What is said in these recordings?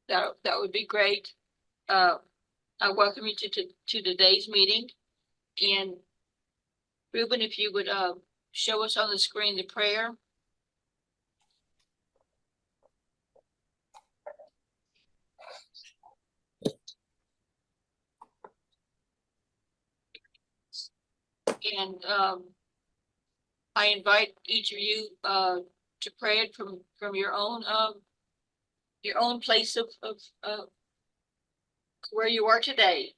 That would be great. I welcome you to today's meeting. And Ruben, if you would show us on the screen the prayer. And I invite each of you to pray it from your own place of where you are today.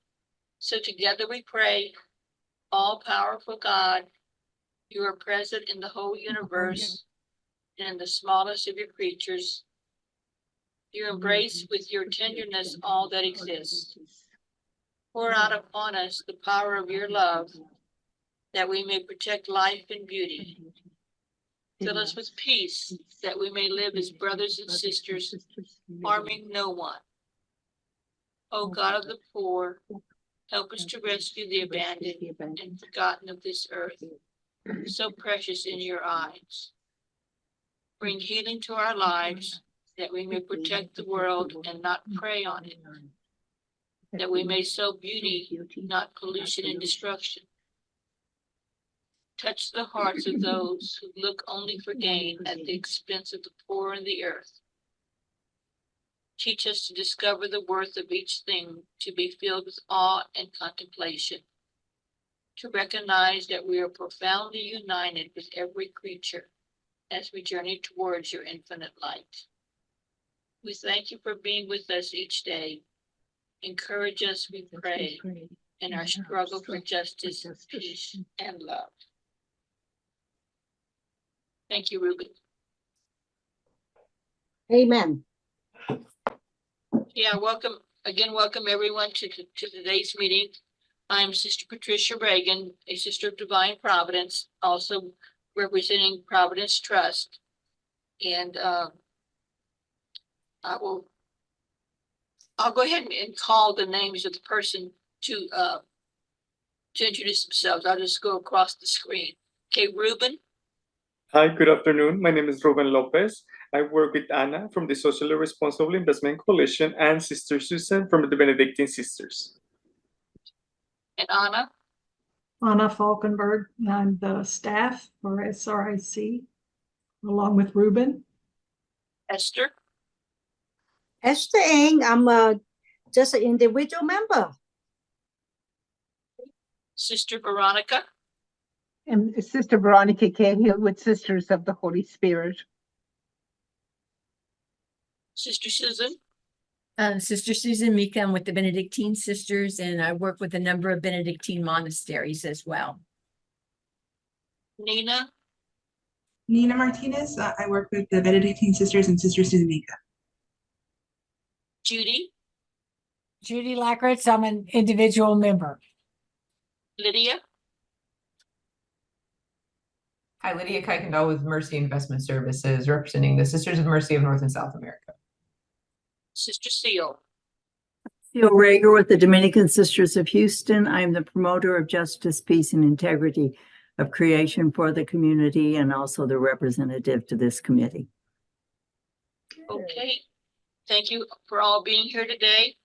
So together we pray, all powerful God, you are present in the whole universe and in the smallest of your creatures. You embrace with your tenderness all that exists. Pour out upon us the power of your love, that we may protect life and beauty. Fill us with peace, that we may live as brothers and sisters, harming no one. O God of the poor, help us to rescue the abandoned and forgotten of this earth, so precious in your eyes. Bring healing to our lives, that we may protect the world and not prey on it, that we may sow beauty, not pollution and destruction. Touch the hearts of those who look only for gain at the expense of the poor and the earth. Teach us to discover the worth of each thing, to be filled with awe and contemplation, to recognize that we are profoundly united with every creature as we journey towards your infinite light. We thank you for being with us each day. Encourage us, we pray, in our struggle for justice, peace, and love. Thank you, Ruben. Amen. Yeah, welcome everyone to today's meeting. I'm Sister Patricia Reagan, a sister of Divine Providence, also representing Providence Trust. And I'll go ahead and call the names of the person to introduce themselves. I'll just go across the screen. Okay, Ruben. Hi, good afternoon. My name is Ruben Lopez. I work with Anna from the Socially Responsible Investment Coalition and Sister Susan from the Benedictine Sisters. And Anna? Anna Falkenberg, and I'm the staff for SRIC, along with Ruben. Esther? Esther Ng, I'm just an individual member. Sister Veronica? And Sister Veronica Cahill with Sisters of the Holy Spirit. Sister Susan? Sister Susan Mika, I'm with the Benedictine Sisters, and I work with a number of Benedictine monasteries as well. Nina? Nina Martinez, I work with the Benedictine Sisters and Sister Susan Mika. Judy? Judy Lackritz, I'm an individual member. Lydia? Hi, Lydia Kuykendall with Mercy Investment Services, representing the Sisters of Mercy of North and South America. Sister Seal? Seal Rager with the Dominican Sisters of Houston. I'm the promoter of justice, peace, and integrity of creation for the community, and also the representative to this committee. Okay. Thank you for all being here today.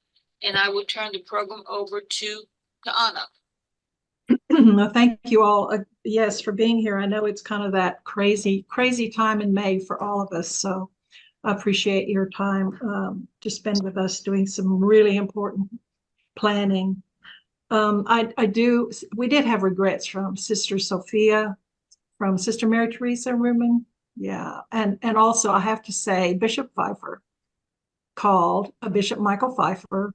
And I will turn the program over to Anna. Well, thank you all, yes, for being here. I know it's kind of that crazy time in May for all of us, so I appreciate your time to spend with us doing some really important planning. We did have regrets from Sister Sophia, from Sister Mary Teresa Ruben, yeah, and also I have to say Bishop Pfeiffer called, Bishop Michael Pfeiffer.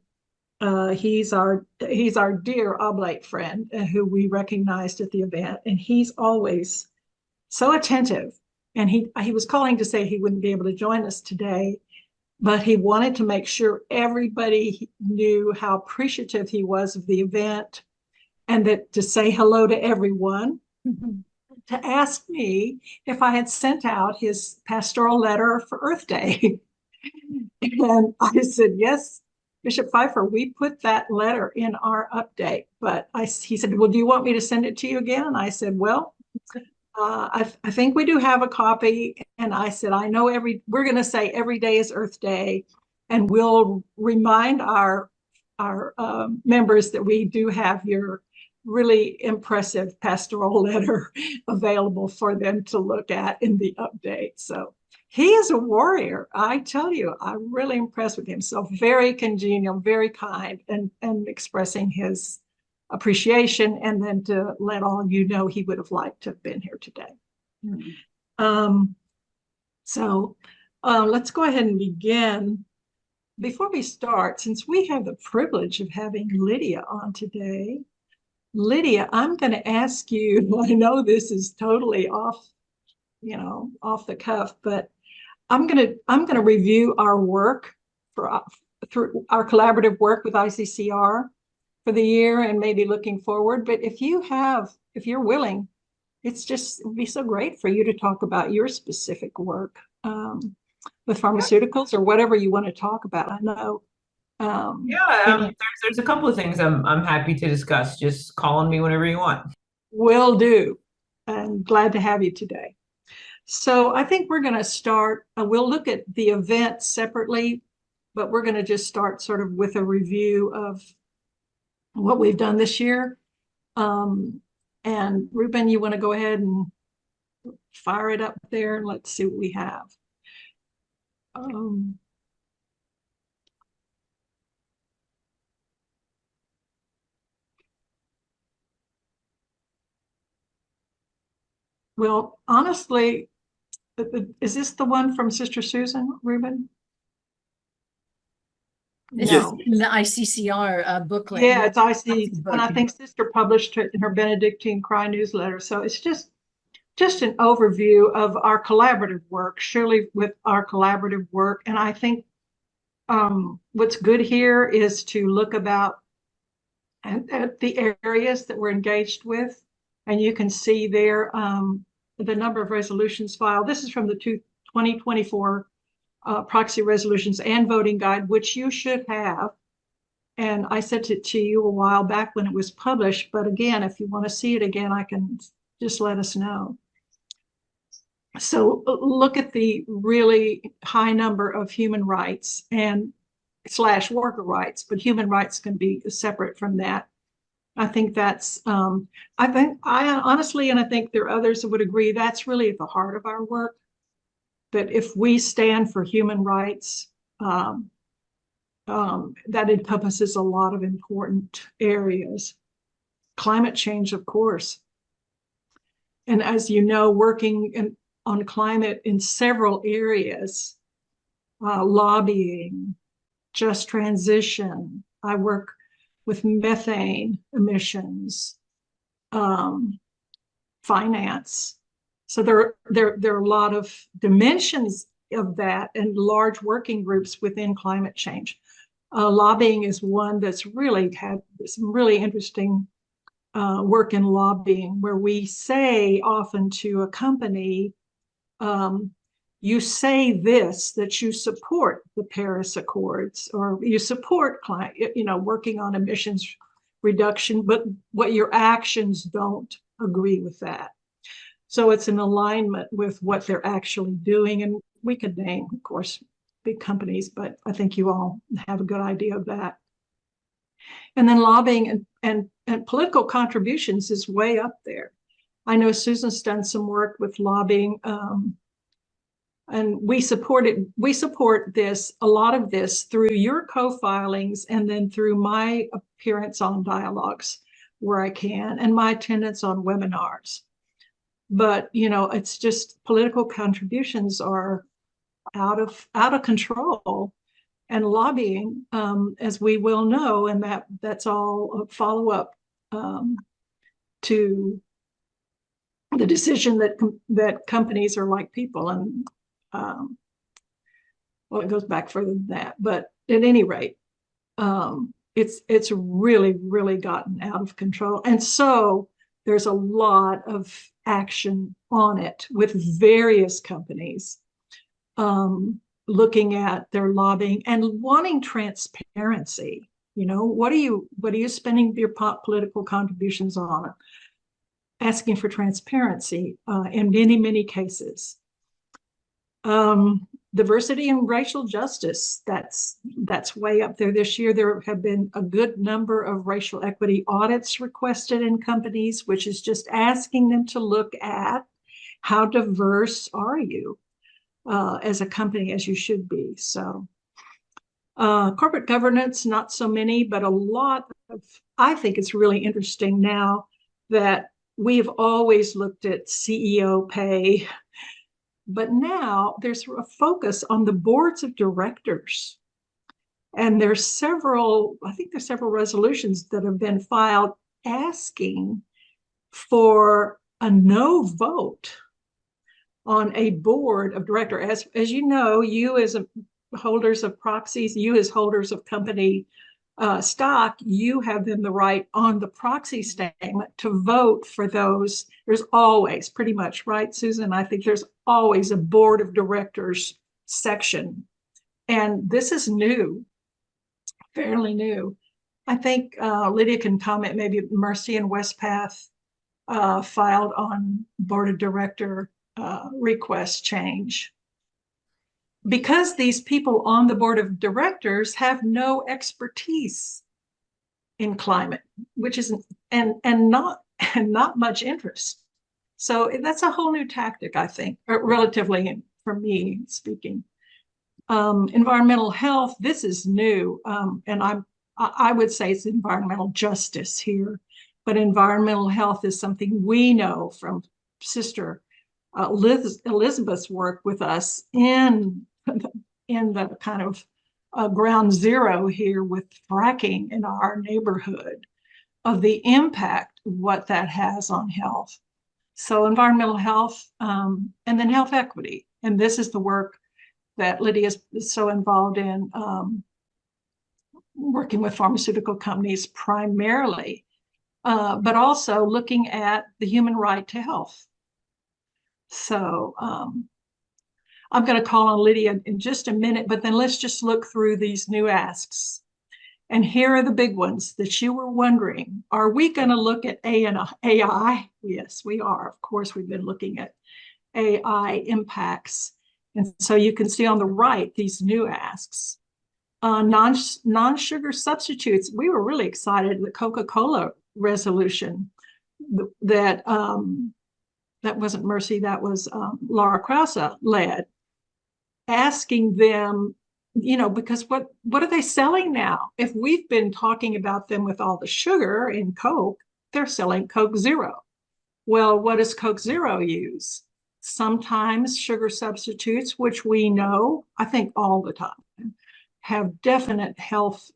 He's our dear oblate friend who we recognized at the event, and he's always so attentive. And he was calling to say he wouldn't be able to join us today, but he wanted to make sure everybody knew how appreciative he was of the event, and that to say hello to everyone, to ask me if I had sent out his pastoral letter for Earth Day. And I said, yes, Bishop Pfeiffer, we put that letter in our update. But he said, well, do you want me to send it to you again? And I said, well, I think we do have a copy. And I said, I know we're going to say every day is Earth Day. And we'll remind our members that we do have your really impressive pastoral letter available for them to look at in the update. So he is a warrior. I tell you, I'm really impressed with him. So very congenial, very kind, and expressing his appreciation, and then to let all you know he would have liked to have been here today. Let's go ahead and begin. Before we start, since we have the privilege of having Lydia on today, Lydia, I'm going to ask you, I know this is totally off the cuff, but I'm going to review our work through our collaborative work with ICCR for the year and maybe looking forward. But if you're willing, it'd be so great for you to talk about your specific work with pharmaceuticals or whatever you want to talk about. I know. There's a couple of things I'm happy to discuss. Just call on me whenever you want. Will do. I'm glad to have you today. So I think we're going to start. We'll look at the event separately, but we're going to just start sort of with a review of what we've done this year. And Ruben, you want to go ahead and fire it up there and let's see what we have. Well, honestly, is this the one from Sister Susan, Ruben? This Yes. is the ICCR booklet. Yeah, it's IC, book. and I think Sister published it in her Benedictine Cry newsletter. So it's just an overview of our collaborative work, surely with our collaborative work. And I think what's good here is to look at the areas that we're engaged with. And you can see there the number of resolutions filed. This is from the 2024 proxy resolutions and voting guide, which you should have. And I sent it to you a while back when it was published. But again, if you want to see it again, I can just let us know. So look at the really high number of human rights and / worker rights, but human rights can be separate from that. I think that's, I honestly, and I think there are others that would agree, that's really at the heart of our work. That if we stand for human rights, that encompasses a lot of important areas. Climate change, of course. And as you know, working on climate in several areas, lobbying, just transition. I work with methane emissions, finance. So there are a lot of dimensions of that and large working groups within climate change. Lobbying is one that's really had some really interesting work in lobbying, where we say often to a company, you say this, that you support the Paris Accords, or you support working on emissions reduction, but what your actions don't agree with that. So it's an alignment with what they're actually doing. And we could name, of course, big companies, but I think you all have a good idea of that. And then lobbying and political contributions is way up there. I know Susan's done some work with lobbying, and we support a lot of this through your co-filings and then through my appearance on dialogues where I can, and my attendance on webinars. But, it's just political contributions are out of control, and lobbying, as we will know, and that's all a follow-up to the decision that companies are like people. And well, it goes back further than that, but at any rate, it's really, really gotten out of control. And so there's a lot of action on it with various companies looking at their lobbying and wanting transparency. What are you spending your political contributions on? Asking for transparency in many, many cases. Diversity and racial justice, that's way up there this year. There have been a good number of racial equity audits requested in companies, which is just asking them to look at how diverse are you as a company, as you should be. So corporate governance, not so many, but a lot of, I think it's really interesting now that we've always looked at CEO pay, but now there's a focus on the boards of directors. And I think there's several resolutions that have been filed asking for a no vote on a board of directors. As you know, you as holders of proxies, you as holders of company stock, you have then the right on the proxy statement to vote for those. There's always, pretty much, right, Susan? I think there's always a board of directors section. And this is new, fairly new. I think Lydia can comment, maybe Mercy and Westpath filed on board of director request change. Because these people on the board of directors have no expertise in climate, which is and not much interest. So that's a whole new tactic, I think, relatively, for me speaking. Environmental health, this is new, and I would say it's environmental justice here, but environmental health is something we know from Sister Elizabeth's work with us in the kind of ground zero here with fracking in our neighborhood, of the impact what that has on health. So environmental health, and then health equity. And this is the work that Lydia is so involved in, working with pharmaceutical companies primarily, but also looking at the human right to health. So I'm going to call on Lydia in just a minute, but then let's just look through these new asks. And here are the big ones that you were wondering. Are we going to look at AI? Yes, we are. Of course, we've been looking at AI impacts. And so you can see on the right, these new asks. Non-sugar substitutes. We were really excited, the Coca-Cola resolution that wasn't Mercy, that was Laura Krause led, asking them, because what are they selling now? If we've been talking about them with all the sugar in Coke, they're selling Coke Zero. Well, what does Coke Zero use? Sometimes sugar substitutes, which we know, I think all the time, have definite health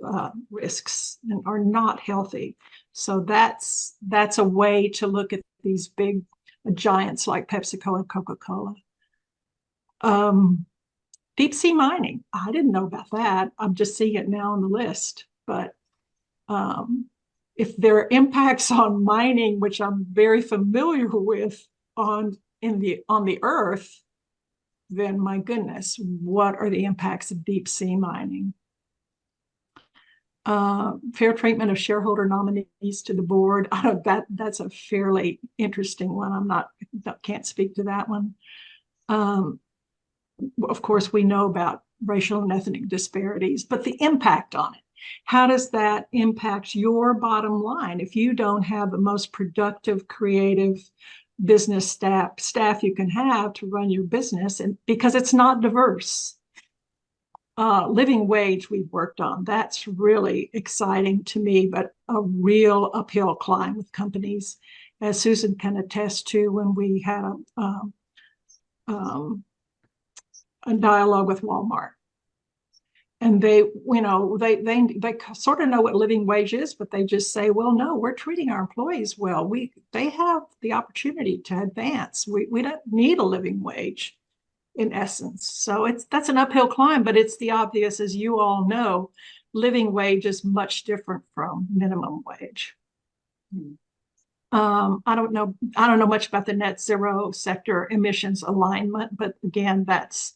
risks and are not healthy. So that's a way to look at these big giants like PepsiCo and Coca-Cola. Deep sea mining. I didn't know about that. I'm just seeing it now on the list. But if there are impacts on mining, which I'm very familiar with on the Earth, then my goodness, what are the impacts of deep sea mining? Fair treatment of shareholder nominees to the board. That's a fairly interesting one. Can't speak to that one. Of course, we know about racial and ethnic disparities, but the impact on it. How does that impact your bottom line if you don't have the most productive, creative business staff you can have to run your business, and because it's not diverse? Living wage we've worked on. That's really exciting to me, but a real uphill climb with companies, as Susan can attest to when we had a dialogue with Walmart. And they sort of know what living wage is, but they just say, well, no, we're treating our employees well. They have the opportunity to advance. We don't need a living wage, in essence. So that's an uphill climb, but it's the obvious, as you all know, living wage is much different from minimum wage. I don't know much about the net zero sector emissions alignment, but again, that's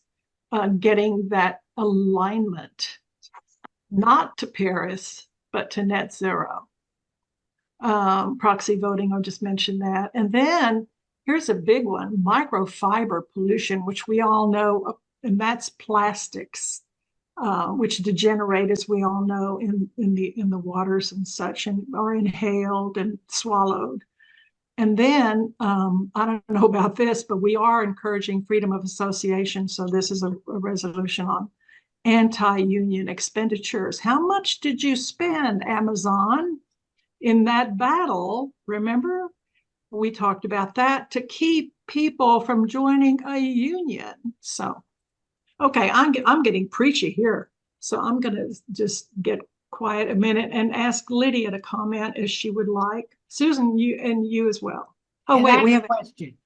getting that alignment, not to Paris, but to net zero. Proxy voting, I'll just mention that. And then here's a big one, microfiber pollution, which we all know and that's plastics, which degenerate, as we all know, in the waters and such, and are inhaled and swallowed. And then I don't know about this, but we are encouraging freedom of association. So this is a resolution on anti-union expenditures. How much did you spend, Amazon, in that battle? Remember, we talked about that, to keep people from joining a union. So, okay, I'm getting preachy here. So I'm going to just get quiet a minute and ask Lydia to comment as she would like. Susan, you as well. Oh, And I wait, we have a question.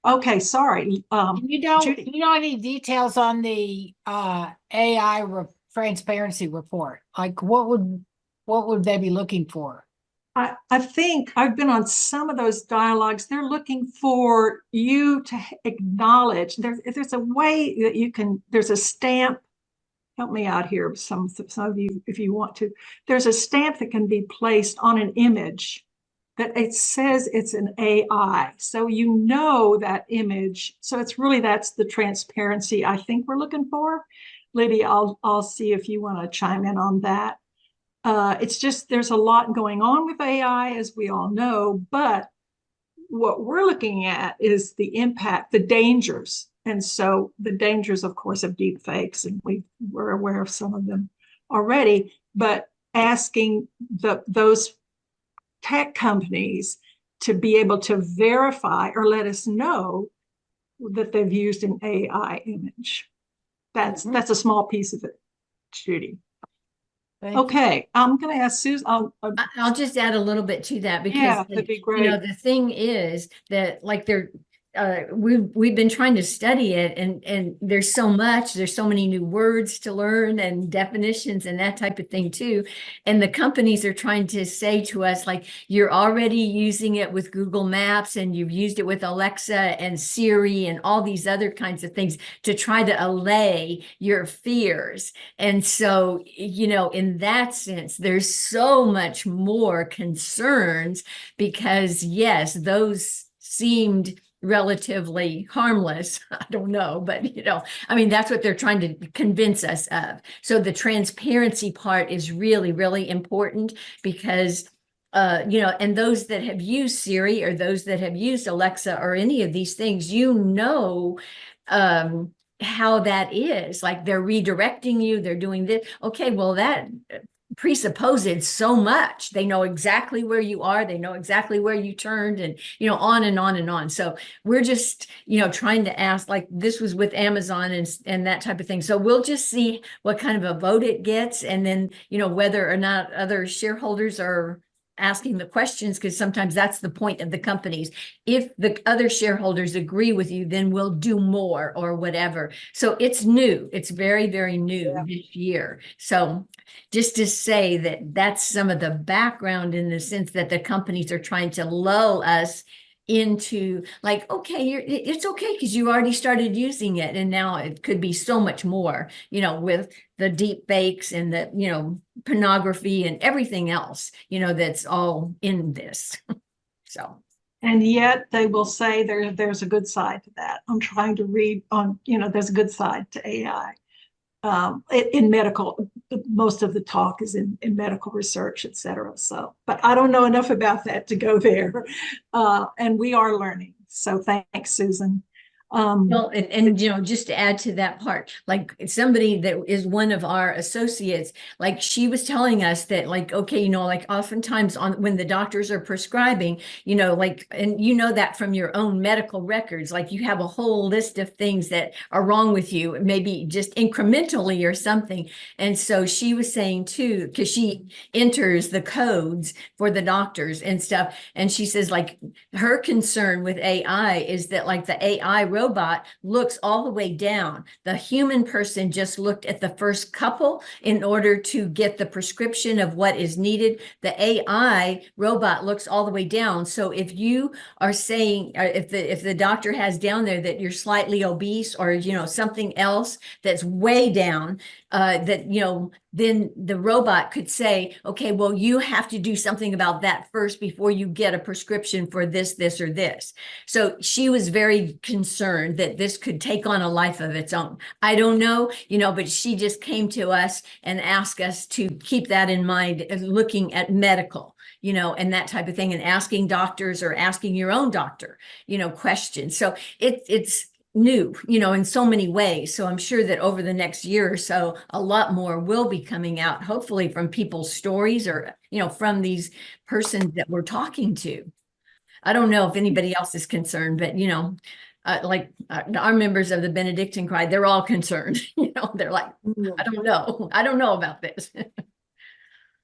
Okay, sorry. You know, Judy. you know any details on the AI transparency report? Like what would they be looking for? I think I've been on some of those dialogues. They're looking for you to acknowledge there's a way that you can, there's a stamp. Help me out here, some of you, if you want to. There's a stamp that can be placed on an image that it says it's an AI. So you know that image. So it's really, that's the transparency I think we're looking for. Lydia, I'll see if you want to chime in on that. It's just, there's a lot going on with AI, as we all know, but what we're looking at is the impact, the dangers. And so the dangers, of course, of deep fakes, and we're aware of some of them already, but asking those tech companies to be able to verify or let us know that they've used an AI image. That's a small piece of it, Judy. Okay, I'm going to ask Susan. I'll just add a little bit to that, because Yeah, that'd be great. you know, the thing is that, like, we've been trying to study it, and there's so many new words to learn and definitions and that type of thing too. And the companies are trying to say to us, like, you're already using it with Google Maps, and you've used it with Alexa and Siri and all these other kinds of things to try to allay your fears. And so, you know, in that sense, there's so much more concerns, because yes, those seemed relatively harmless. I don't know, but you know, I mean, that's what they're trying to convince us of. So the transparency part is really, really important, because you know, and those that have used Siri or those that have used Alexa or any of these things, you know, how that is. Like, they're redirecting you, they're doing this. Okay, well, that presupposes so much. They know exactly where you are, they know exactly where you turned, and you know, on and on and on. So we're just, you know, trying to ask, like this was with Amazon and that type of thing. So we'll just see what kind of a vote it gets, and then, you know, whether or not other shareholders are asking the questions, because sometimes that's the point of the companies. If the other shareholders agree with you, then we'll do more or whatever. So it's new. It's very, very new this year. So just to say that that's some of the background, in the sense that the companies are trying to lull us into, like, okay, it's okay because you already started using it, and now it could be so much more, you know, with the deep fakes and the, you know, pornography and everything else, you know, that's all in this. So, and yet they will say there's a good side to that. I'm trying to read on, you know, there's a good side to AI. In medical, most of the talk is in medical research, et cetera. So, but I don't know enough about that to go there. And we are learning. So thanks, Susan. Well, and you know, just to add to that part, like somebody that is one of our associates, like she was telling us that, like, okay, you know, like oftentimes when the doctors are prescribing, you know, like, and you know that from your own medical records, like you have a whole list of things that are wrong with you, maybe just incrementally or something. And so she was saying too, because she enters the codes for the doctors and stuff, and she says, like, her concern with AI is that, like, the AI robot looks all the way down. The human person just looked at the first couple in order to get the prescription of what is needed. The AI robot looks all the way down. So if you are saying, if the doctor has down there that you're slightly obese, or, you know, something else that's way down, that, then the robot could say, okay, well, you have to do something about that first before you get a prescription for this, or this. So she was very concerned that this could take on a life of its own. I don't know, but she just came to us and asked us to keep that in mind, looking at medical, and that type of thing, and asking doctors or asking your own doctor, questions. So it's new, in so many ways. So I'm sure that over the next year or so, a lot more will be coming out, hopefully from people's stories or, from these persons that we're talking to. I don't know if anybody else is concerned, but, our members of the Benedictine Cried, they're all concerned, they're like, I don't know about this.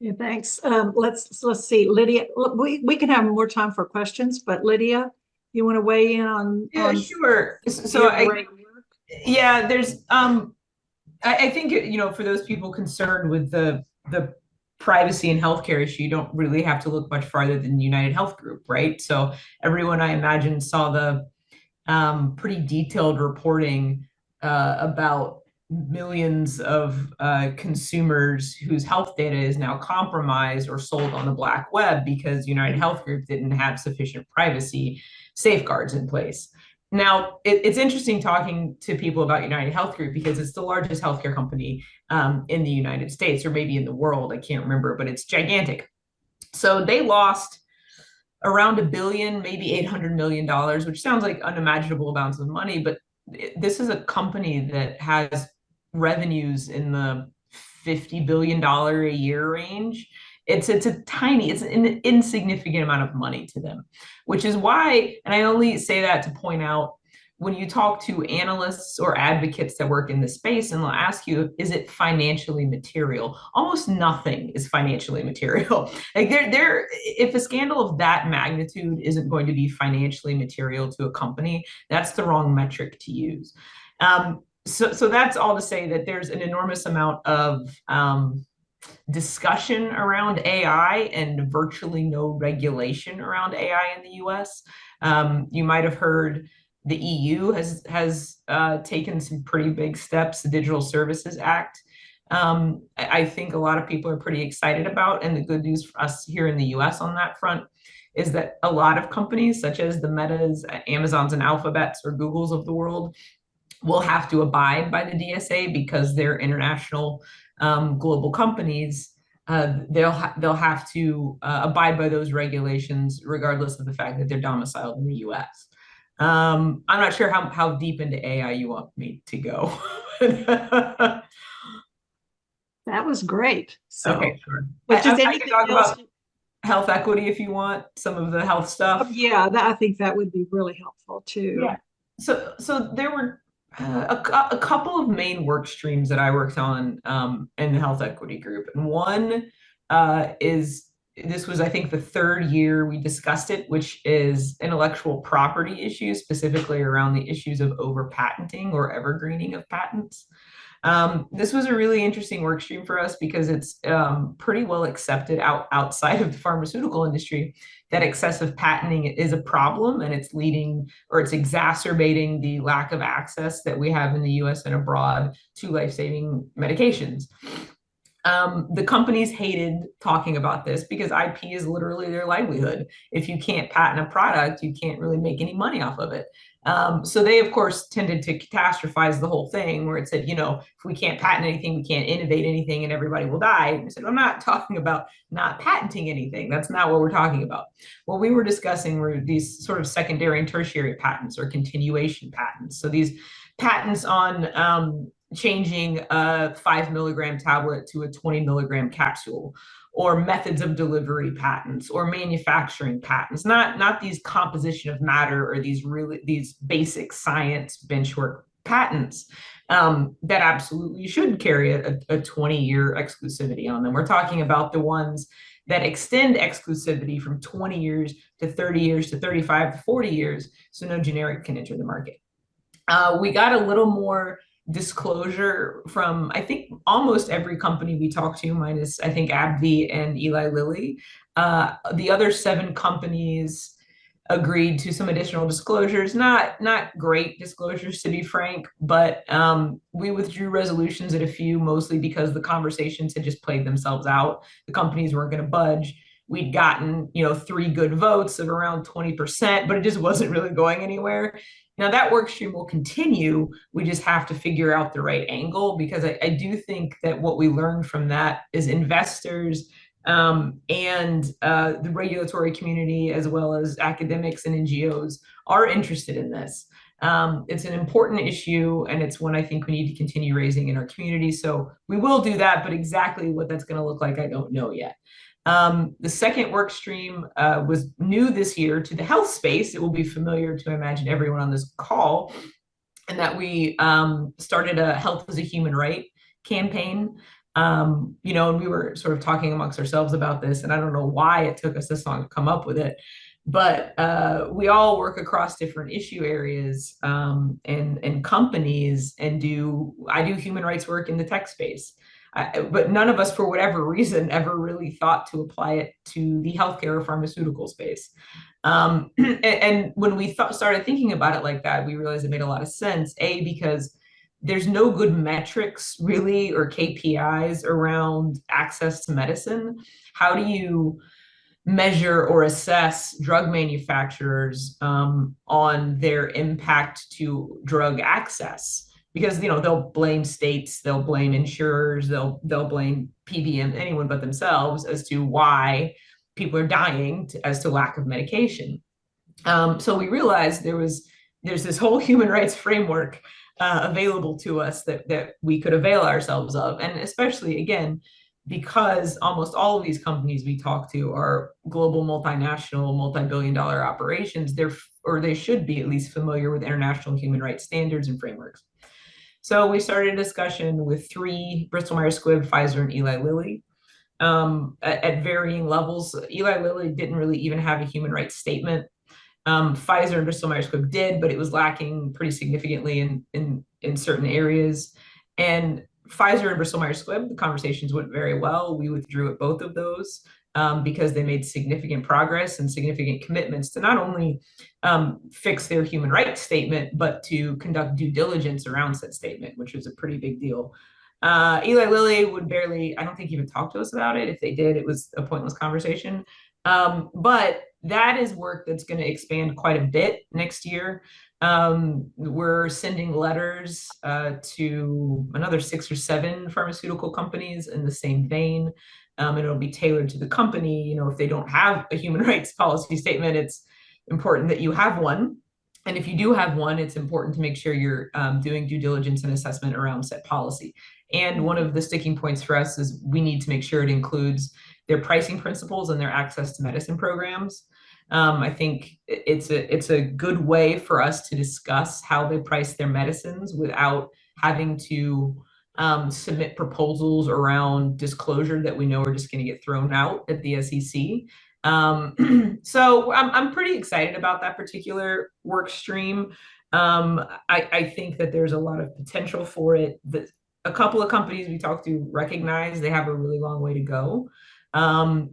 Yeah, thanks. Let's see, Lydia, look, we can have more time for questions, but Lydia, you want to weigh in on? Yeah, sure. So yeah, there's, I think, for those people concerned with the privacy and healthcare issue, you don't really have to look much farther than the United Health Group, right? So everyone, I imagine, saw the pretty detailed reporting about millions of consumers whose health data is now compromised or sold on the black web because United Health Group didn't have sufficient privacy safeguards in place. Now, it's interesting talking to people about United Health Group because it's the largest healthcare company in the United States, or maybe in the world, I can't remember, but it's gigantic. So they lost around $1 billion, maybe $800 million, which sounds like unimaginable amounts of money, but this is a company that has revenues in the $50 billion a year range. It's an insignificant amount of money to them, which is why, and I only say that to point out, when you talk to analysts or advocates that work in the space and they'll ask you, is it financially material? Almost nothing is financially material. Like if a scandal of that magnitude isn't going to be financially material to a company, that's the wrong metric to use. So that's all to say that there's an enormous amount of discussion around AI and virtually no regulation around AI in the US. You might have heard the EU has taken some pretty big steps, the Digital Services Act. I think a lot of people are pretty excited about, and the good news for us here in the US on that front is that a lot of companies such as the Metas, Amazons and Alphabets or Googles of the world will have to abide by the DSA because they're international global companies. They'll have to abide by those regulations regardless of the fact that they're domiciled in the US. I'm not sure how deep into AI you want me to go. That was great. So, okay, sure. But does I can talk about health equity if you want, some of the health stuff. Yeah, I think that would be really helpful too. Yeah. So there were a couple of main work streams that I worked on in the health equity group, and one this was, I think, the third year we discussed it, which is intellectual property issues, specifically around the issues of over patenting or evergreening of patents. This was a really interesting work stream for us because it's pretty well accepted outside of the pharmaceutical industry that excessive patenting is a problem, and it's leading, or it's exacerbating, the lack of access that we have in the US and abroad to life-saving medications. The companies hated talking about this because IP is literally their livelihood. If you can't patent a product, you can't really make any money off of it. So they, of course, tended to catastrophize the whole thing, where it said, if we can't patent anything, we can't innovate anything, and everybody will die. And we said, I'm not talking about not patenting anything. That's not what we're talking about. What we were discussing were these sort of secondary and tertiary patents, or continuation patents. So these patents on changing a 5 milligram tablet to a 20 milligram capsule, or methods of delivery patents, or manufacturing patents, not these composition of matter or these basic science benchwork patents that absolutely should carry a 20-year exclusivity on them. We're talking about the ones that extend exclusivity from 20 years to 30 years to 35 to 40 years, so no generic can enter the market. We got a little more disclosure from, I think, almost every company we talked to, minus, I think, AbbVie and Eli Lilly. The other 7 companies agreed to some additional disclosures, not great disclosures, to be frank, but we withdrew resolutions at a few, mostly because the conversations had just played themselves out. The companies weren't going to budge. We'd gotten, 3 good votes of around 20%, but it just wasn't really going anywhere. Now that work stream will continue. We just have to figure out the right angle, because I do think that what we learned from that is investors and the regulatory community, as well as academics and NGOs, are interested in this. It's an important issue, and it's one I think we need to continue raising in our community. So we will do that, but exactly what that's going to look like, I don't know yet. The second work stream was new this year to the health space. It will be familiar to, I imagine, everyone on this call, and that we started a Health as a Human Right campaign. And we were sort of talking amongst ourselves about this, and I don't know why it took us this long to come up with it, but we all work across different issue areas and companies, and I do human rights work in the tech space. But none of us, for whatever reason, ever really thought to apply it to the healthcare or pharmaceutical space. And when we started thinking about it like that, we realized it made a lot of sense. Because there's no good metrics really, or KPIs around access to medicine. How do you measure or assess drug manufacturers on their impact to drug access? Because they'll blame states, they'll blame insurers, they'll blame PBM, anyone but themselves, as to why people are dying as to lack of medication. So we realized there's this whole human rights framework available to us that we could avail ourselves of, and especially again because almost all of these companies we talk to are global, multinational, multi-billion-dollar operations. They should be at least familiar with international human rights standards and frameworks. So we started a discussion with 3, Bristol Myers Squibb, Pfizer, and Eli Lilly, at varying levels. Eli Lilly didn't really even have a human rights statement. Pfizer and Bristol Myers Squibb did, but it was lacking pretty significantly in certain areas. And Pfizer and Bristol Myers Squibb, the conversations went very well. We withdrew at both of those because they made significant progress and significant commitments to not only fix their human rights statement, but to conduct due diligence around said statement, which was a pretty big deal. Eli Lilly would barely, I don't think, even talk to us about it. If they did, it was a pointless conversation. But that is work that's going to expand quite a bit next year. We're sending letters to another 6 or 7 pharmaceutical companies in the same vein. And it'll be tailored to the company. If they don't have a human rights policy statement, it's important that you have one. And if you do have one, it's important to make sure you're doing due diligence and assessment around said policy. And one of the sticking points for us is we need to make sure it includes their pricing principles and their access to medicine programs. I think it's a good way for us to discuss how they price their medicines without having to submit proposals around disclosure that we know are just going to get thrown out at the SEC. So I'm pretty excited about that particular work stream. I think that there's a lot of potential for it. A couple of companies we talked to recognize they have a really long way to go.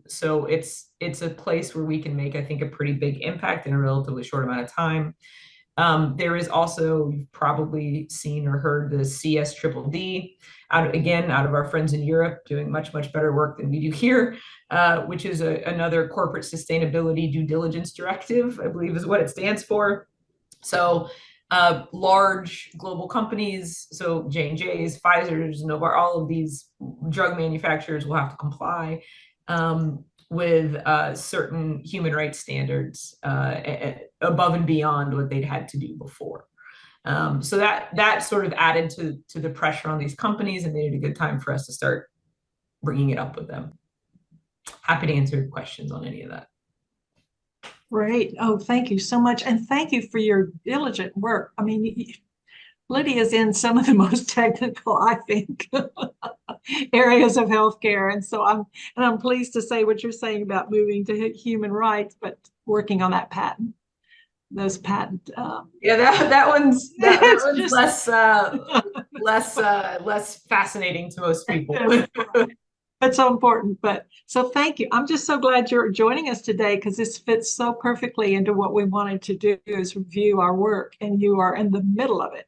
So it's a place where we can make, I think, a pretty big impact in a relatively short amount of time. There is also, you've probably seen or heard, the CSDDD, out of our friends in Europe, doing much, much better work than we do here, which is another corporate sustainability due diligence directive, I believe is what it stands for. So large global companies, so J&J's, Pfizer's, Novartis, all of these drug manufacturers will have to comply with certain human rights standards above and beyond what they'd had to do before. So that sort of added to the pressure on these companies and made it a good time for us to start bringing it up with them. Happy to answer questions on any of that. Great. Oh, thank you so much. And thank you for your diligent work. I mean, Lydia's in some of the most technical, I think, areas of healthcare. And so I'm pleased to say what you're saying about moving to human rights, but working on that patent. Those patent. Yeah, that one's just less fascinating to most people. It's so important. But so thank you. I'm just so glad you're joining us today because this fits so perfectly into what we wanted to do is review our work, and you are in the middle of it.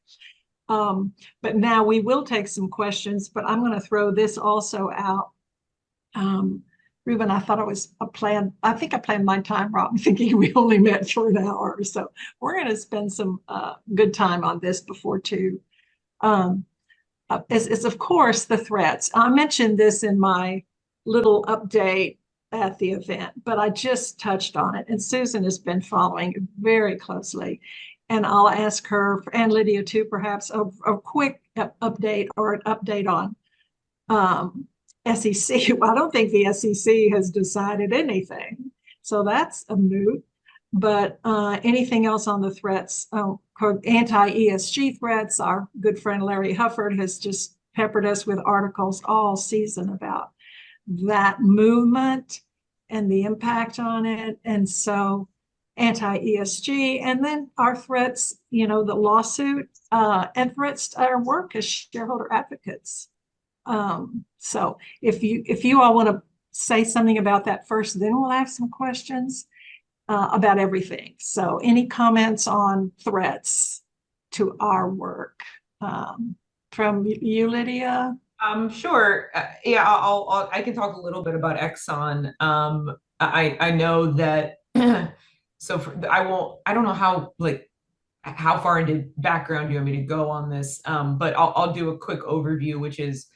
But now we will take some questions, but I'm going to throw this also out. Ruben, I thought it was a plan. I think I planned my time wrong, thinking we only met for an hour or so. We're going to spend some good time on this before 2. Is of course the threats. I mentioned this in my little update at the event, but I just touched on it, and Susan has been following it very closely. And I'll ask her, and Lydia too, perhaps a quick update or an update on SEC. Well, I don't think the SEC has decided anything, so that's a moot. But anything else on the threats, anti-ESG threats, our good friend Larry Hufford has just peppered us with articles all season about that movement and the impact on it. And so anti-ESG, and then our threats, the lawsuit and threats to our work as shareholder advocates. So if you all want to say something about that first, then we'll have some questions about everything. So any comments on threats to our work from you, Lydia? Sure. Yeah, I can talk a little bit about Exxon. I know that, I don't know how far into background you want me to go on this, but I'll do a quick overview, which is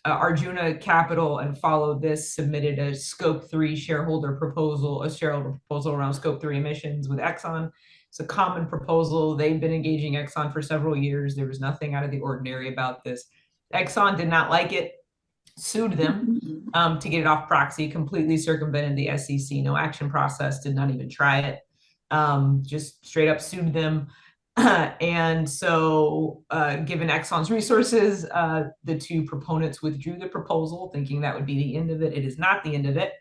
Arjuna Capital and Follow This submitted a Scope 3 shareholder proposal around Scope 3 emissions with Exxon. It's a common proposal. They've been engaging Exxon for several years. There was nothing out of the ordinary about this. Exxon did not like it, sued them to get it off proxy, completely circumvented the SEC no action process, did not even try it, just straight up sued them. And so given Exxon's resources, the 2 proponents withdrew the proposal, thinking that would be the end of it. It is not the end of it.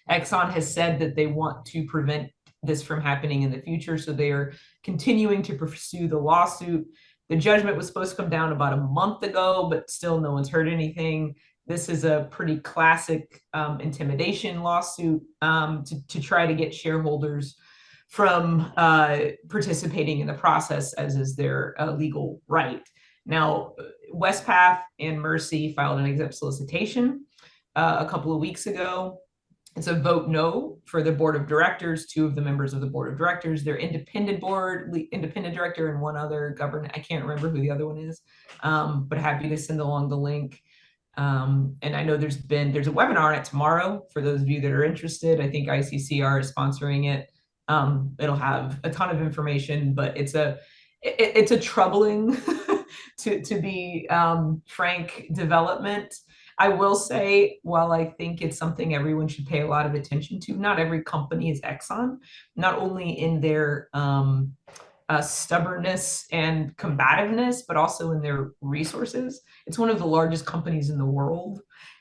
Exxon has said that they want to prevent this from happening in the future, so they are continuing to pursue the lawsuit. The judgment was supposed to come down about a month ago, but still no one's heard anything. This is a pretty classic intimidation lawsuit to try to get shareholders from participating in the process, as is their legal right. Now, Westpath and Mercy filed an exempt solicitation a couple of weeks ago. It's a vote no for the board of directors, 2 of the members of the board of directors, their independent director, and 1 other governor. I can't remember who the other one is, but happy to send along the link. And I know there's a webinar on it tomorrow for those of you that are interested. I think ICCR is sponsoring it. It'll have a ton of information, but it's a troubling, to be frank, development. I will say, while I think it's something everyone should pay a lot of attention to, not every company is Exxon, not only in their stubbornness and combativeness, but also in their resources. It's one of the largest companies in the world.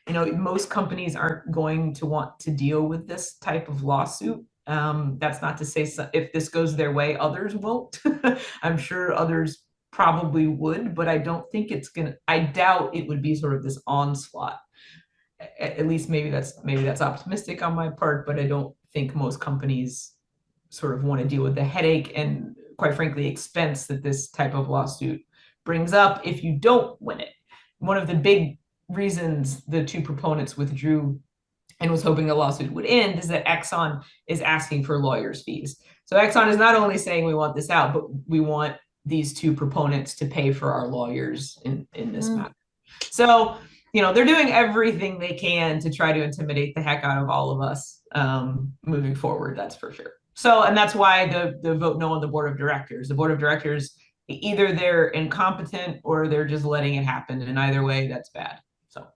Most companies aren't going to want to deal with this type of lawsuit. That's not to say if this goes their way, others won't. I'm sure others probably would, but I don't think I doubt it would be sort of this onslaught. At least maybe that's optimistic on my part, but I don't think most companies sort of want to deal with the headache and, quite frankly, expense that this type of lawsuit brings up if you don't win it. One of the big reasons the 2 proponents withdrew and was hoping the lawsuit would end is that Exxon is asking for lawyers' fees. So Exxon is not only saying we want this out, but we want these 2 proponents to pay for our lawyers in this matter. So, they're doing everything they can to try to intimidate the heck out of all of us moving forward, that's for sure. So, and that's why the vote no on the board of directors. The board of directors, either they're incompetent or they're just letting it happen. And either way, that's bad. So.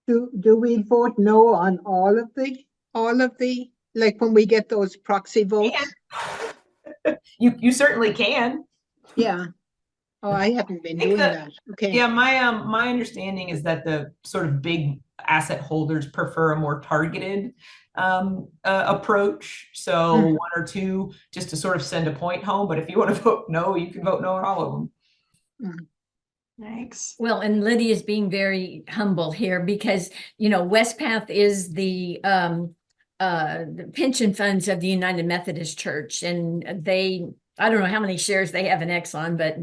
Do we vote no on all of the, like when we get those proxy votes? You certainly can. Yeah. Oh, I haven't been doing that. Okay. Yeah, my understanding is that the sort of big asset holders prefer a more targeted approach. So 1 or 2 just to sort of send a point home. But if you want to vote no, you can vote no on all of them. Thanks. Well, and Lydia is being very humble here because, Westpath is the pension funds of the United Methodist Church, and I don't know how many shares they have in Exxon, but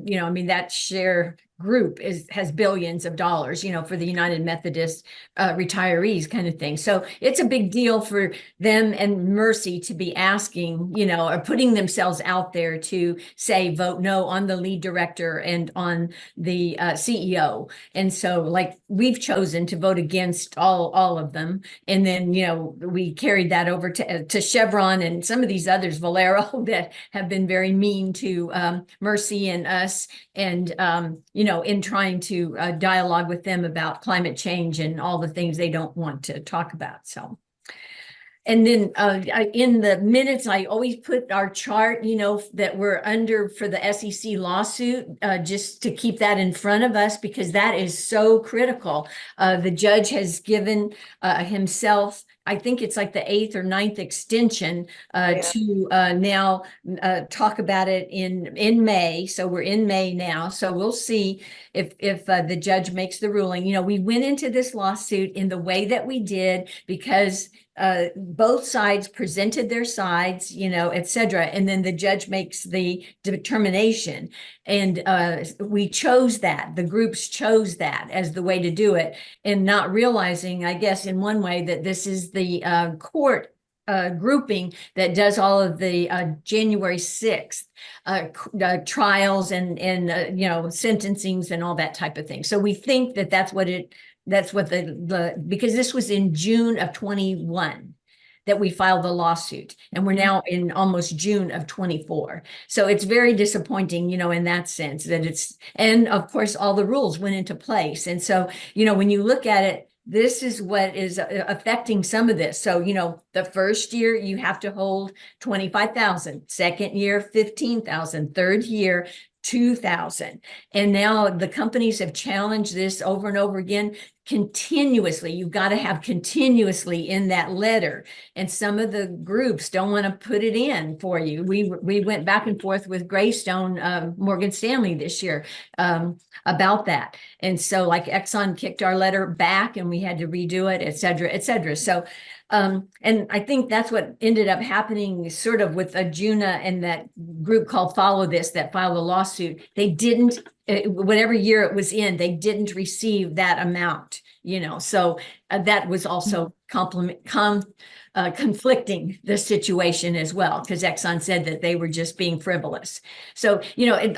that share group has billions of dollars, for the United Methodist retirees kind of thing. So it's a big deal for them and Mercy to be asking, or putting themselves out there to say, vote no on the lead director and on the CEO. And so we've chosen to vote against all of them. And then, we carried that over to Chevron and some of these others, Valero, that have been very mean to Mercy and us. And, in trying to dialogue with them about climate change and all the things they don't want to talk about. So, and then in the minutes, I always put our chart, that we're under for the SEC lawsuit, just to keep that in front of us, because that is so critical. The judge has given himself, I think it's like the 8th or 9th extension to now talk about it in May. So we're in May now. So we'll see if the judge makes the ruling. We went into this lawsuit in the way that we did because both sides presented their sides, et cetera. And then the judge makes the determination. And we chose that. The groups chose that as the way to do it, and not realizing, I guess, in one way that this is the court grouping that does all of the January 6th trials and sentencings and all that type of thing. So we think that that's what because this was in June of 21 that we filed the lawsuit, and we're now in almost June of 24. So it's very disappointing, in that sense that and of course all the rules went into place. And so, when you look at it, this is what is affecting some of this. So, the first year you have to hold 25,000, second year, 15,000, third year, 2,000. And now the companies have challenged this over and over again continuously. You've got to have continuously in that letter. And some of the groups don't want to put it in for you. We went back and forth with Greystone, Morgan Stanley this year about that. And so Exxon kicked our letter back and we had to redo it, et cetera, et cetera. So and I think that's what ended up happening sort of with Ajuna and that group called Follow This that filed a lawsuit. They didn't, whatever year it was in, they didn't receive that amount, so that was also conflicting the situation as well, because Exxon said that they were just being frivolous. So,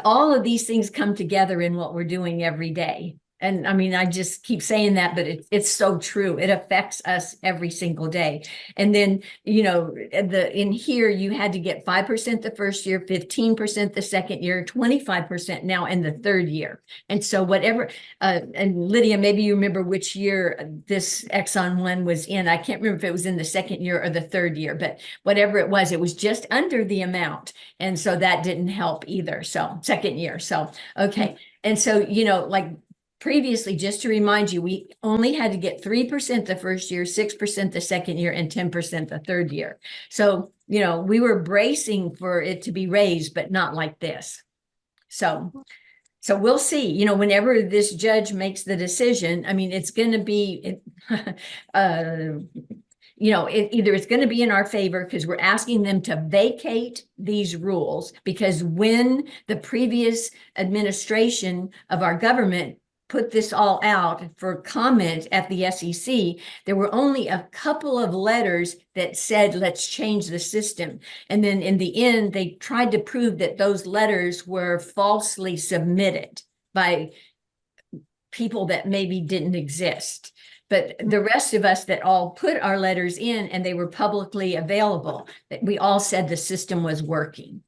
all of these things come together in what we're doing every day. And I mean, I just keep saying that, but it's so true. It affects us every single day. And then, in here, you had to get 5% the first year, 15% the second year, 25% now in the third year. And so whatever, and Lydia, maybe you remember which year this Exxon one was in. I can't remember if it was in the second year or the third year, but whatever it was just under the amount. And so that didn't help either. So second year. So, okay. And so, previously, just to remind you, we only had to get 3% the first year, 6% the second year, and 10% the third year. So, we were bracing for it to be raised, but not like this. So we'll see, whenever this judge makes the decision, I mean, it's going to be, either it's going to be in our favor because we're asking them to vacate these rules, because when the previous administration of our government put this all out for comment at the SEC, there were only a couple of letters that said, let's change the system. And then in the end, they tried to prove that those letters were falsely submitted by people that maybe didn't exist. But the rest of us that all put our letters in and they were publicly available, we all said the system was working.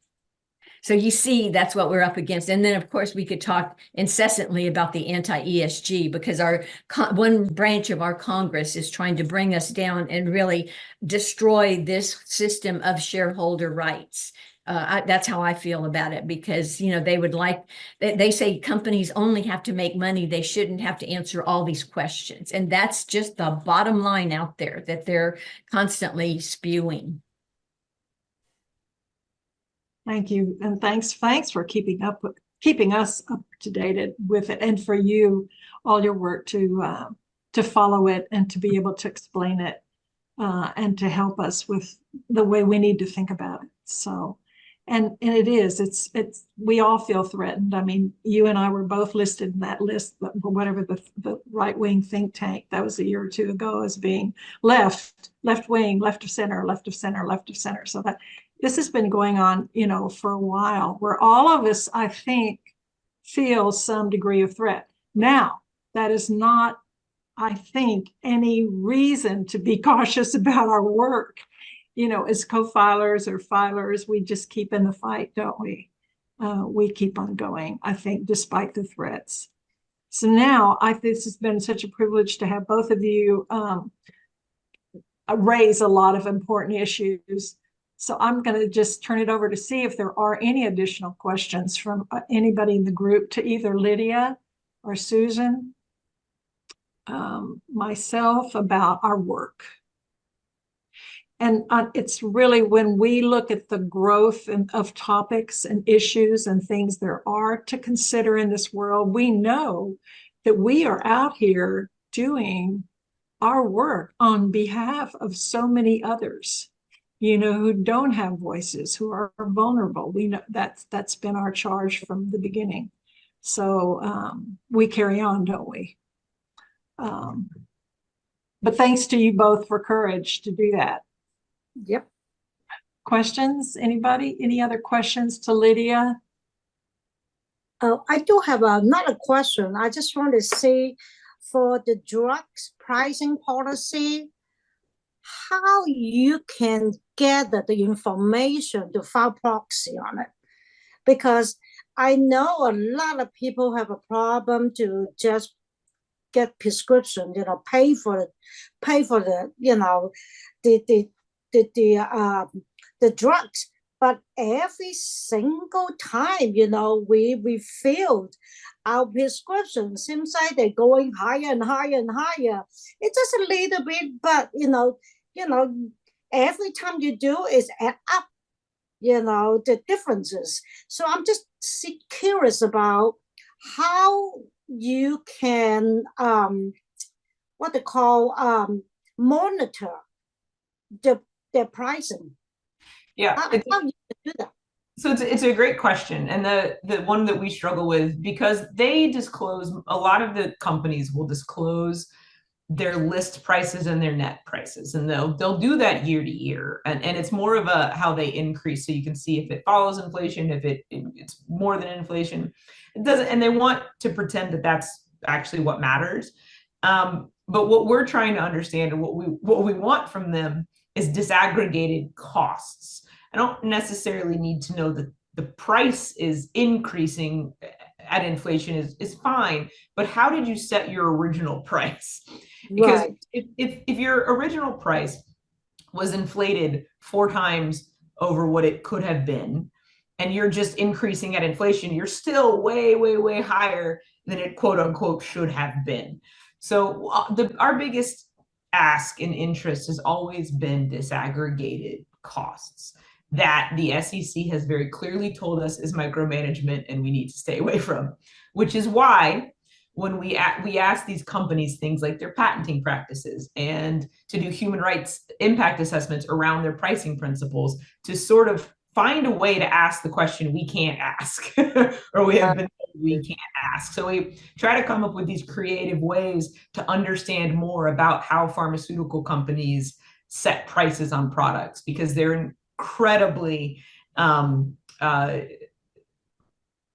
So you see, that's what we're up against. And then, of course, we could talk incessantly about the anti-ESG, because our one branch of our Congress is trying to bring us down and really destroy this system of shareholder rights. That's how I feel about it, because, they say companies only have to make money. They shouldn't have to answer all these questions. And that's just the bottom line out there that they're constantly spewing. Thank you. And thanks for keeping up with keeping us up to date with it, and for you, all your work to follow it and to be able to explain it and to help us with the way we need to think about it. So, and it's we all feel threatened. I mean, you and I were both listed in that list, whatever the right-wing think tank, that was a year or two ago, as being left wing, left of center, left of center, left of center. So that this has been going on, for a while, where all of us, I think, feel some degree of threat. Now, that is not, I think, any reason to be cautious about our work. As co-filers or filers, we just keep in the fight, don't we? We keep on going, I think, despite the threats. So now, this has been such a privilege to have both of you raise a lot of important issues. So I'm going to just turn it over to see if there are any additional questions from anybody in the group to either Lydia or Susan, myself, about our work. And it's really, when we look at the growth of topics and issues and things there are to consider in this world, we know that we are out here doing our work on behalf of so many others, who don't have voices, who are vulnerable. We know that's been our charge from the beginning. So we carry on, don't we? But thanks to you both for courage to do that. Yep. Questions? Anybody? Any other questions to Lydia? I do have another question. I just want to say, for the drugs pricing policy, how you can gather the information to file proxy on it? Because I know a lot of people have a problem to just get prescription, pay for the drugs. But every single time, we refilled our prescription, seems like they're going higher and higher and higher. It's just a little bit, but every time you do is add up, the differences. So I'm just curious about how you can what they call monitor the pricing. Yeah, How you can do that? so it's a great question, and the one that we struggle with, because they disclose, a lot of the companies will disclose their list prices and their net prices, and they'll do that year to year, and it's more of a how they increase, so you can see if it follows inflation, if it's more than inflation. It doesn't, and they want to pretend that that's actually what matters. But what we're trying to understand, and what we want from them, is disaggregated costs. I don't necessarily need to know that the price is increasing at inflation is fine, but how did you set your original price? Because Right. if your original price was inflated 4 times over what it could have been, and you're just increasing at inflation, you're still way, way, way higher than it quote unquote should have been. So our biggest ask and interest has always been disaggregated costs that the SEC has very clearly told us is micromanagement and we need to stay away from, which is why when we ask these companies things like their patenting practices and to do human rights impact assessments around their pricing principles, to sort of find a way to ask the question we can't ask or we have been told we can't ask. So we try to come up with these creative ways to understand more about how pharmaceutical companies set prices on products, because they're incredibly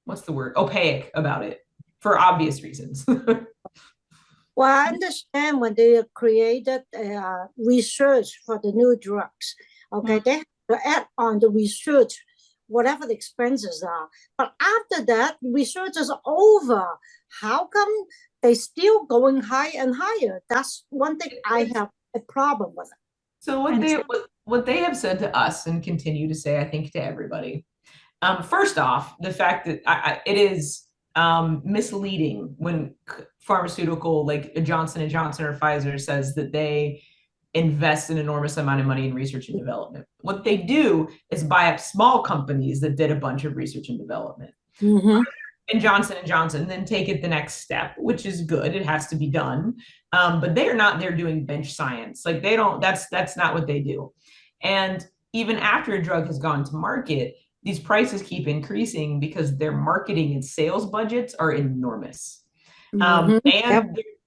what's the word, opaque about it, for obvious reasons. Well, I understand when they created research for the new drugs, okay, they have to add on the research, whatever the expenses are. But after that, research is over. How come they still going higher and higher? That's one thing I have a problem with. So what they have said to us and continue to say, I think, to everybody, first off, the fact that it is misleading when pharmaceutical like Johnson & Johnson or Pfizer says that they invest an enormous amount of money in research and development. What they do is buy up small companies that did a bunch of research and development. Mm-hmm. and Johnson and Johnson, then take it the next step, which is good. It has to be done. But they are not there doing bench science. Like they don't, that's not what they do. And even after a drug has gone to market, these prices keep increasing because their marketing and sales budgets are enormous. And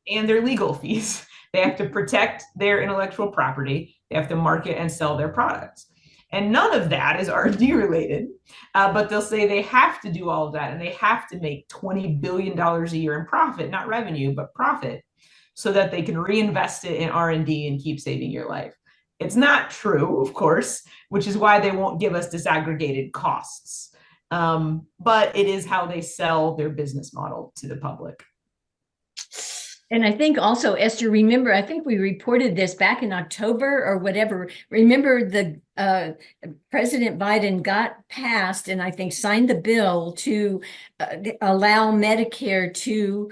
their legal fees. They have to protect their intellectual property. They have to market and sell their products. And none of that is R&D related, but they'll say they have to do all of that and they have to make $20 billion a year in profit, not revenue, but profit, so that they can reinvest it in R&D and keep saving your life. It's not true, of course, which is why they won't give us disaggregated costs. But it is how they sell their business model to the public. And I think also, Esther, remember, I think we reported this back in October or whatever. Remember the President Biden got passed and I think signed the bill to allow Medicare to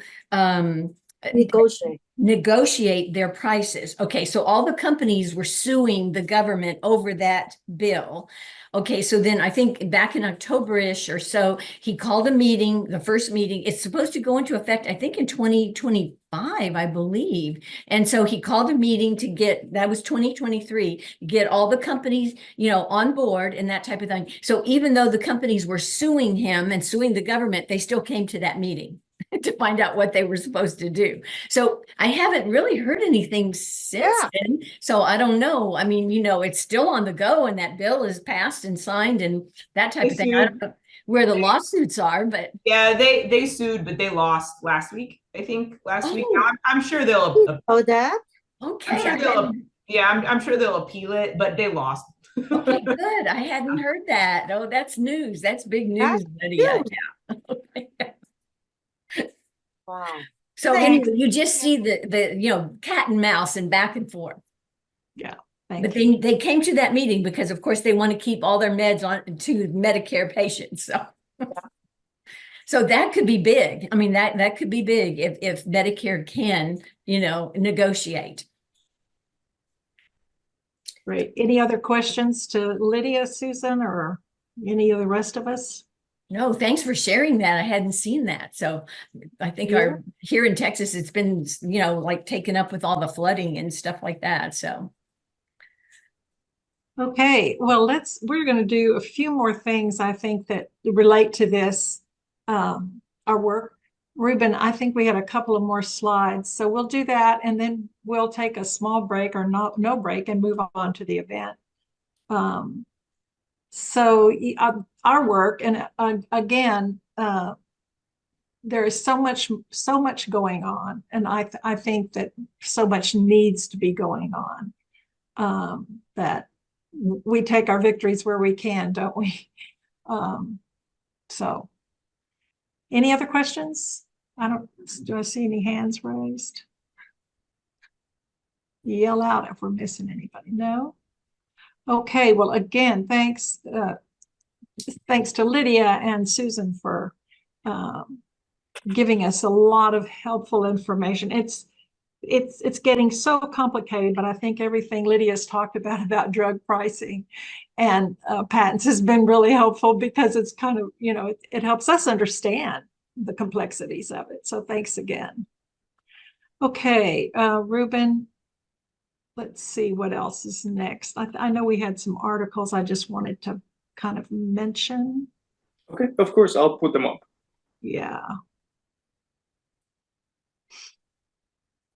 negotiate their prices. Okay, so all the companies were suing the government over that bill. Okay, so then I think back in October-ish or so, he called a meeting, the first meeting. It's supposed to go into effect, I think, in 2025, I believe. And so he called a meeting to get, that was 2023, get all the companies, you know, on board and that type of thing. So even though the companies were suing him and suing the government, they still came to that meeting to find out what they were supposed to do. So I haven't really heard anything since then. So I don't know. I mean, you know, it's still on the go and that bill is passed and signed and that type of thing. I don't know where the lawsuits are, but. Yeah, they sued, but they lost last week, I think, last week. Now, I'm sure they'll. that? Okay. I'm sure I'm sure they'll appeal it, but they lost. Okay, good. I hadn't heard that. Oh, that's news. That's big news, Lydia. Yeah. Wow. So anyway, you just see the you know, cat and mouse and back and forth. Yeah. But they came to that meeting because of course they want to keep all their meds on to Medicare patients. So so that could be big. I mean, that could be big if Medicare can, you know, negotiate. Great. Any other questions to Lydia, Susan, or any of the rest of us? No, thanks for sharing that. I hadn't seen that. So I think here in Texas, it's been, you know, like taken up with all the flooding and stuff like that. So. Okay, well, we're going to do a few more things, I think, that relate to this, our work. Ruben, I think we had a couple of more slides, so we'll do that and then we'll take a small break or no break and move on to the event. So our work, and again, there is so much going on, and I think that so much needs to be going on, that we take our victories where we can, don't we? So any other questions? Do I see any hands raised? Yell out if we're missing anybody. No? Okay, well, again, thanks to Lydia and Susan for giving us a lot of helpful information. It's getting so complicated, but I think everything Lydia's talked about drug pricing and patents has been really helpful because it's kind of, you know, it helps us understand the complexities of it. So thanks again. Okay, Ruben, let's see what else is next. I know we had some articles I just wanted to kind of mention. Okay, of course, I'll put them up. Yeah.